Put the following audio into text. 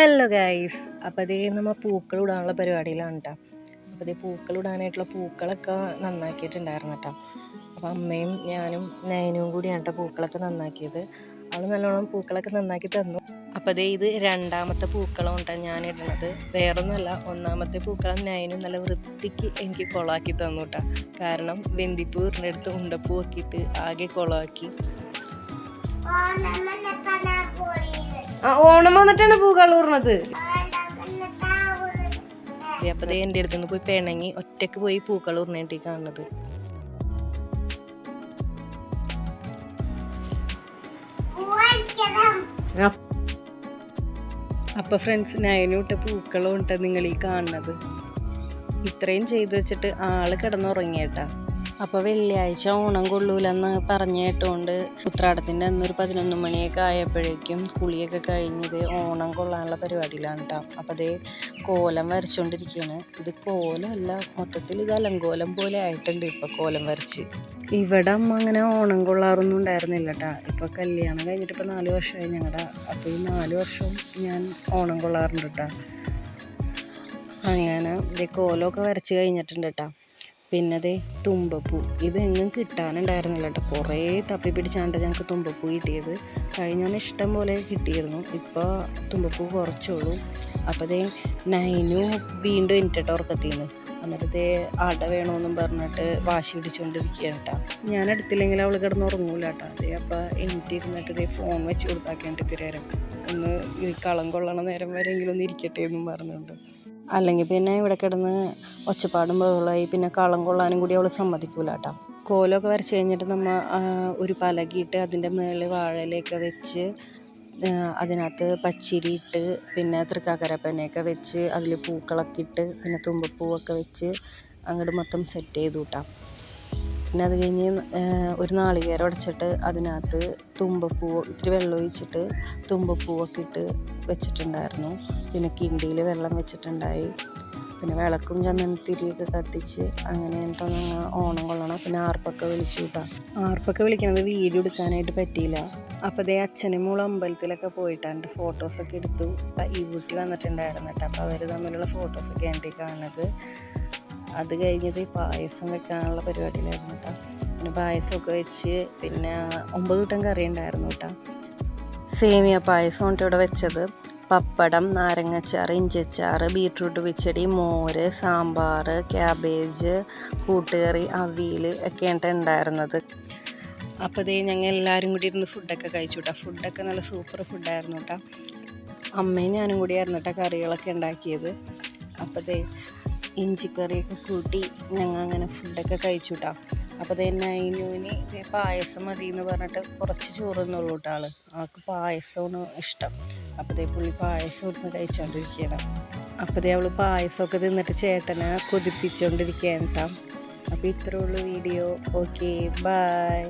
Hello guys, അപ്പോൾ അതേ നമ്മൾ പൂക്കൾ ഇടാനുള്ള പരിപാടിയിലാണ് കേട്ടോ. അപ്പോൾ അതേ പൂക്കൾ ഇടാനായിട്ടുള്ള പൂക്കളൊക്കെ നന്നാക്കിയിട്ടുണ്ടായിരുന്നു കേട്ടോ. അപ്പോൾ അമ്മയും ഞാനും നയനും കൂടിയാണ് കേട്ടോ പൂക്കളൊക്കെ നന്നാക്കിയത്. അവൾ നല്ലോണം പൂക്കളൊക്കെ നന്നാക്കി തന്നു. അപ്പോൾ അതേ ഇത് രണ്ടാമത്തെ പൂക്കളം കേട്ടോ ഞാൻ ഇടുന്നത്. വേറൊന്നുമല്ല, ഒന്നാമത്തെ പൂക്കളം നയനും നല്ല വൃത്തിക്ക് എനിക്ക് കൊളാക്കി തന്നു കേട്ടോ. കാരണം വെന്തിപ്പൂ ഇടുന്നിടത്ത് ഉണ്ടപ്പൂ നോക്കിയിട്ട് ആകെ കൊളാക്കി. ഓണം വന്നിട്ടാണ് പൂ കളൂർന്നത്. അപ്പൊ എൻ്റെ അടുത്ത് നിന്ന് പോയി പിണങ്ങി ഒറ്റക്ക് പോയി പൂക്കളൂർന്നേണ്ടി കാണുന്നത്. അപ്പൊ ഫ്രണ്ട്സ്, നയനൂട്ട പൂക്കളും ഉണ്ട് നിങ്ങൾ ഈ കാണുന്നത്. ഇത്രയും ചെയ്തു വെച്ചിട്ട് ആള് കിടന്നുറങ്ങിയേട്ടാ. അപ്പോൾ വെള്ളിയാഴ്ച ഓണം കൊള്ളൂലെന്ന് പറഞ്ഞു കേട്ടുകൊണ്ട് ഉത്രാടത്തിൻ്റെ അന്നൊരു 11 മണിയൊക്കെ ആയപ്പോഴേക്കും കുളിയൊക്കെ കഴിഞ്ഞത് ഓണം കൊള്ളാനുള്ള പരിപാടിയിലാണ് കേട്ടോ. അപ്പോൾ അതേ കോലം വരച്ചുകൊണ്ടിരിക്കുകയാണ്. ഇത് കോലമല്ല, മൊത്തത്തിൽ ഇത് അലങ്കോലം പോലെ ആയിട്ടുണ്ട് ഇപ്പോൾ കോലം വരച്ച്. ഇവിടെ അമ്മ അങ്ങനെ ഓണം കൊള്ളാറൊന്നും ഉണ്ടായിരുന്നില്ല കേട്ടോ. ഇപ്പോൾ കല്യാണം കഴിഞ്ഞിട്ട് ഇപ്പോൾ 4 വർഷമായി ഞങ്ങളുടെ. അപ്പോൾ ഈ 4 വർഷവും ഞാൻ ഓണം കൊള്ളാറുണ്ട് കേട്ടോ. അങ്ങനെ ഇതേ കോലമൊക്കെ വരച്ച് കഴിഞ്ഞിട്ടുണ്ട് കേട്ടോ. പിന്നെ അതേ തുമ്പപ്പൂ, ഇതെങ്ങും കിട്ടാനുണ്ടായിരുന്നില്ല കേട്ടോ. കുറേ തപ്പി പിടിച്ചാണ്ട് ഞങ്ങൾക്ക് തുമ്പപ്പൂ കിട്ടിയത്. കഴിഞ്ഞോന്ന് ഇഷ്ടം പോലെ കിട്ടിയിരുന്നു. ഇപ്പോൾ തുമ്പപ്പൂ കുറച്ചുള്ളൂ. അപ്പോൾ അതേ നൈനു വീണ്ടും എനിട്ടിട്ട് ഉറക്കത്തിന്ന്. എന്നിട്ട് ഇതേ അട വേണമെന്നും പറഞ്ഞിട്ട് വാശി പിടിച്ചുകൊണ്ടിരിക്കുകയാണ് കേട്ടോ. ഞാൻ എടുത്തില്ലെങ്കിൽ അവൾ കിടന്നുറങ്ങൂല കേട്ടോ. അതേ അപ്പോൾ എനിട്ടിരുന്നിട്ട് ഇതേ ഫോൺ വെച്ച് കൊടുത്താക്കേണ്ട തിരേരം ഒന്ന് ഈ കളം കൊള്ളണ നേരം വരെയെങ്കിലും ഒന്ന് ഇരിക്കട്ടെ എന്നും പറഞ്ഞുകൊണ്ട്. അല്ലെങ്കിൽ പിന്നെ ഇവിടെ കിടന്ന് ഒച്ചപ്പാടും ബഹളമായി പിന്നെ കളം കൊള്ളാനും കൂടി അവൾ സമ്മതിക്കൂല കേട്ടോ. കോലമൊക്കെ വരച്ച് കഴിഞ്ഞിട്ട് നമ്മൾ ഒരു പലകിയിട്ട് അതിൻ്റെ മുകളിൽ വാഴയിലൊക്കെ വെച്ച് അതിനകത്ത് പച്ചിരി ഇട്ട് പിന്നെ തൃക്കാക്കരപ്പനയൊക്കെ വെച്ച് അതിൽ പൂക്കളൊക്കെ ഇട്ട് പിന്നെ തുമ്പപ്പൂവൊക്കെ വെച്ച് അങ്ങോട്ട് മൊത്തം സെറ്റ് ചെയ്തു കേട്ടോ. പിന്നെ അത് കഴിഞ്ഞ് ഒരു നാളികേരം ഉടച്ചിട്ട് അതിനകത്ത് തുമ്പപ്പൂവ് ഇത്തിരി വെള്ളം ഒഴിച്ചിട്ട് തുമ്പപ്പൂവൊക്കെ ഇട്ട് വെച്ചിട്ടുണ്ടായിരുന്നു. പിന്നെ കിണ്ടിയിൽ വെള്ളം വെച്ചിട്ടുണ്ടായി. പിന്നെ വിളക്കും ചന്ദനത്തിരിയൊക്കെ കത്തിച്ച് അങ്ങനെ എന്നിട്ടൊന്ന് ഓണം കൊള്ളണം. പിന്നെ ആർപ്പൊക്കെ വിളിച്ചു കിട്ടാം. ആർപ്പൊക്കെ വിളിക്കണത് വീഡിയോ എടുക്കാനായിട്ട് പറ്റിയില്ല. അപ്പോൾ അതേ അച്ഛനും മോളും അമ്പലത്തിലൊക്കെ പോയിട്ടാണ്ട് ഫോട്ടോസൊക്കെ എടുത്തു. ഈ വീട്ടി വന്നിട്ടുണ്ടായിരുന്നു കേട്ടോ. അപ്പോൾ അവർ തമ്മിലുള്ള ഫോട്ടോസൊക്കെ എൻ്റെ കാണുന്നത്. അത് കഴിഞ്ഞത് പായസം വെക്കാനുള്ള പരിപാടിയിലായിരുന്നു കേട്ടോ. പിന്നെ പായസമൊക്കെ വെച്ച് പിന്നെ 9 കൂട്ടം കറി ഉണ്ടായിരുന്നു കേട്ടോ. സേമിയ പായസം കൊണ്ട് ഇവിടെ വെച്ചത്. പപ്പടം, നാരങ്ങച്ചാറ്, ഇഞ്ചച്ചാറ്, ബീട്രൂട്ട് പച്ചടി, മോര്, സാമ്പാർ, ക്യാബേജ്, കൂട്ടുകറി, അവിയൽ ഒക്കെയാണ് ഉണ്ടായിരുന്നത്. അപ്പോൾ ഇതേ ഞങ്ങൾ എല്ലാവരും കൂടി ഇരുന്ന് ഫുഡൊക്കെ കഴിച്ചു കേട്ടോ. ഫുഡൊക്കെ നല്ല സൂപ്പർ ഫുഡായിരുന്നു കേട്ടോ. അമ്മയും ഞാനും കൂടിയായിരുന്നു കേട്ടോ കറികളൊക്കെ ഉണ്ടാക്കിയത്. അപ്പോൾ ഇതേ ഇഞ്ചിക്കറിയൊക്കെ കൂട്ടി ഞങ്ങൾ അങ്ങനെ ഫുഡൊക്കെ കഴിച്ചു കേട്ടോ. അപ്പോൾ അതേ നൈനുവിന് ഇതേ പായസം മതി എന്ന് പറഞ്ഞിട്ട് കുറച്ച് ചോറൊന്നുള്ളൂ കേട്ടോ ആൾ. ആൾക്ക് പായസമാണ് ഇഷ്ടം. അപ്പോൾ അതേ പുള്ളി പായസം ഇടുന്ന് കഴിച്ചുകൊണ്ടിരിക്കുകയാണ്. അപ്പോൾ അതേ അവൾ പായസമൊക്കെ തിന്നിട്ട് ചേട്ടനെ കൊതിപ്പിച്ചുകൊണ്ടിരിക്കുകയാണ് കേട്ടോ. അപ്പോൾ ഇത്രേ ഉള്ളൂ വീഡിയോ. Okay, by.